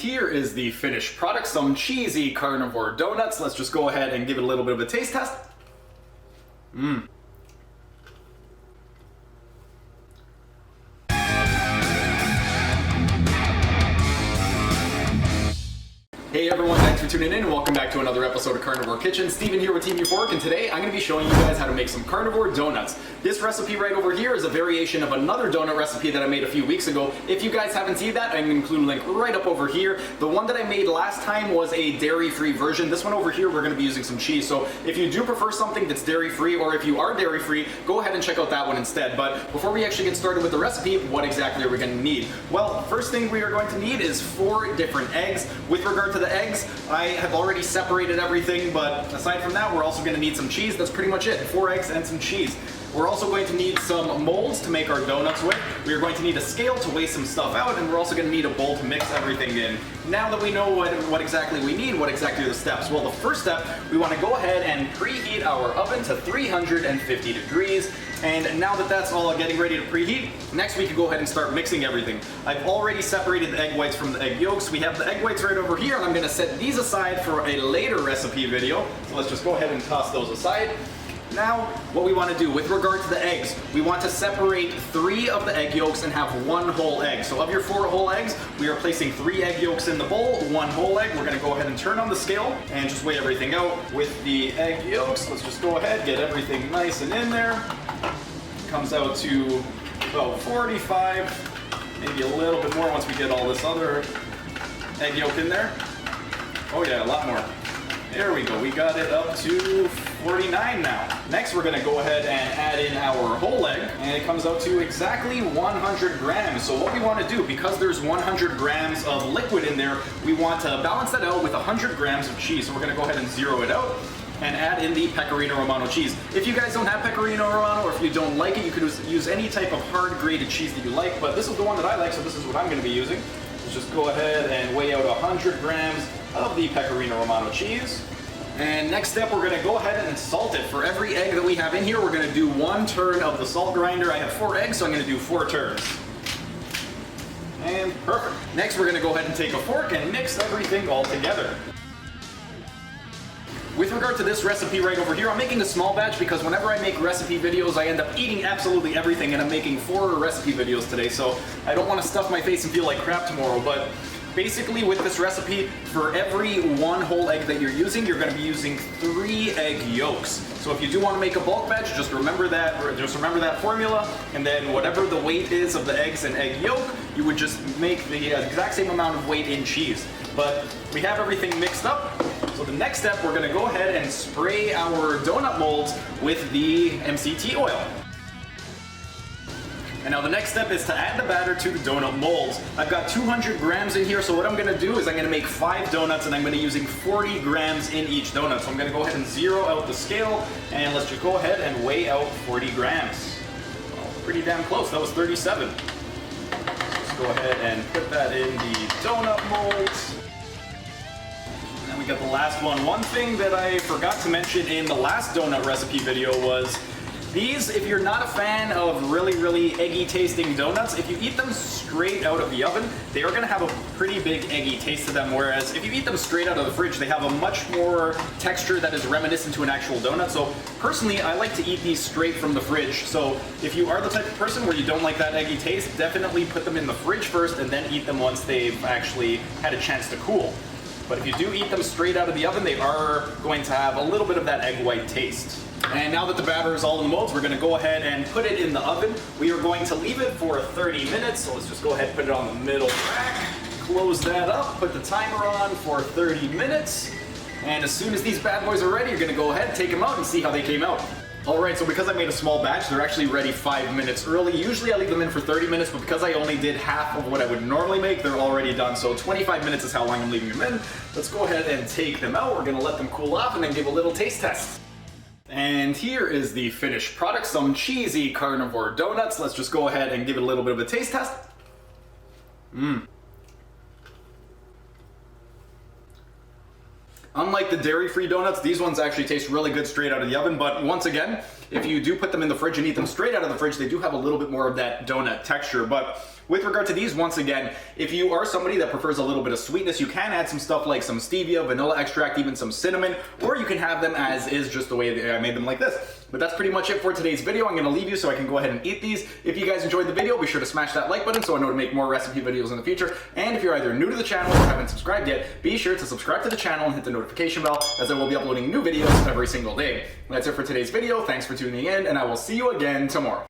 here is the finished product, some cheesy carnivore donuts. Let's just go ahead and give it a little bit of a taste test. Hey everyone, thanks for tuning in and welcome back to another episode of Carnivore Kitchen. Steven here with Team Euphoric, and today I'm going to be showing you guys how to make some carnivore donuts. This recipe right over here is a variation of another donut recipe that I made a few weeks ago. If you guys haven't seen that, I'm going to include a link right up over here. The one that I made last time was a dairy-free version. This one over here, we're going to be using some cheese. So if you do prefer something that's dairy-free, or if you are dairy-free, go ahead and check out that one instead. But before we actually get started with the recipe, what exactly are we going to need? Well, first thing we are going to need is 4 different eggs. With regard to the eggs, I have already separated everything, but aside from that, we're also going to need some cheese. That's pretty much it. 4 eggs and some cheese. We're also going to need some molds to make our donuts with. We are going to need a scale to weigh some stuff out, and we're also going to need a bowl to mix everything in. Now that we know what exactly we need, what exactly are the steps? Well, the first step, we want to go ahead and preheat our oven to 350 degrees. And now that that's all getting ready to preheat, next we can go ahead and start mixing everything. I've already separated the egg whites from the egg yolks. We have the egg whites right over here, and I'm going to set these aside for a later recipe video. So let's just go ahead and toss those aside. Now, what we want to do with regard to the eggs, we want to separate 3 of the egg yolks and have 1 whole egg. So of your 4 whole eggs, we are placing 3 egg yolks in the bowl, 1 whole egg. We're going to go ahead and turn on the scale and just weigh everything out. With the egg yolks, let's just go ahead, get everything nice and in there. Comes out to about 45, maybe a little bit more once we get all this other egg yolk in there. Oh yeah, a lot more. There we go, we got it up to 49 now. Next we're going to go ahead and add in our whole egg, and it comes out to exactly 100 grams. So what we want to do, because there's 100 grams of liquid in there, we want to balance that out with 100 grams of cheese. So we're going to go ahead and zero it out and add in the Pecorino Romano cheese. If you guys don't have Pecorino Romano, or if you don't like it, you could use any type of hard grated cheese that you like, but this is the one that I like, so this is what I'm going to be using. Let's just go ahead and weigh out 100 grams of the Pecorino Romano cheese. And next step, we're going to go ahead and salt it. For every egg that we have in here, we're going to do 1 turn of the salt grinder. I have 4 eggs, so I'm going to do 4 turns. And perfect. Next, we're going to go ahead and take a fork and mix everything all together. With regard to this recipe right over here, I'm making a small batch because whenever I make recipe videos, I end up eating absolutely everything, and I'm making 4 recipe videos today, so I don't want to stuff my face and feel like crap tomorrow. But basically with this recipe, for every 1 whole egg that you're going to be using 3 egg yolks. So if you do want to make a bulk batch, just remember that formula, and then whatever the weight is of the eggs and egg yolk, you would just make the exact same amount of weight in cheese. But we have everything mixed up. So the next step, we're going to go ahead and spray our donut molds with the MCT oil. And now the next step is to add the batter to the donut molds. I've got 200 grams in here, so what I'm going to do is I'm going to make 5 donuts, and I'm going to be using 40 grams in each donut. So I'm going to go ahead and zero out the scale, and let's just go ahead and weigh out 40 grams. Well, pretty damn close. That was 37. Let's go ahead and put that in the donut molds. And we got the last one. One thing that I forgot to mention in the last donut recipe video was these, if you're not a fan of really eggy tasting donuts, if you eat them straight out of the oven, they are going to have a pretty big eggy taste to them, whereas if you eat them straight out of the fridge, they have a much more texture that is reminiscent to an actual donut. So personally, I like to eat these straight from the fridge. So if you are the type of person where you don't like that eggy taste, definitely put them in the fridge first and then eat them once they've actually had a chance to cool. But if you do eat them straight out of the oven, they are going to have a little bit of that egg white taste. And now that the batter is all in the molds, we're going to go ahead and put it in the oven. We are going to leave it for 30 minutes, so let's just go ahead and put it on the middle rack. Close that up, put the timer on for 30 minutes. And as soon as these bad boys are ready, you're going to go ahead, take them out, and see how they came out. Alright, so because I made a small batch, they're actually ready 5 minutes early. Usually I leave them in for 30 minutes, but because I only did half of what I would normally make, they're already done. So 25 minutes is how long I'm leaving them in. Let's go ahead and take them out. We're going to let them cool off and then give a little taste test. And here is the finished product, some cheesy carnivore donuts. Let's just go ahead and give it a little bit of a taste test. Unlike the dairy-free donuts, these ones actually taste really good straight out of the oven, but once again, if you do put them in the fridge and eat them straight out of the fridge, they do have a little bit more of that donut texture. But With regard to these, once again, if you are somebody that prefers a little bit of sweetness, you can add some stuff like some stevia, vanilla extract, even some cinnamon, or you can have them as is, just the way that I made them like this. But that's pretty much it for today's video. I'm gonna leave you so I can go ahead and eat these. If you guys enjoyed the video, be sure to smash that like button so I know to make more recipe videos in the future. And if you're either new to the channel or haven't subscribed yet, be sure to subscribe to the channel and hit the notification bell, as I will be uploading new videos every single day. That's it for today's video. Thanks for tuning in, and I will see you again tomorrow.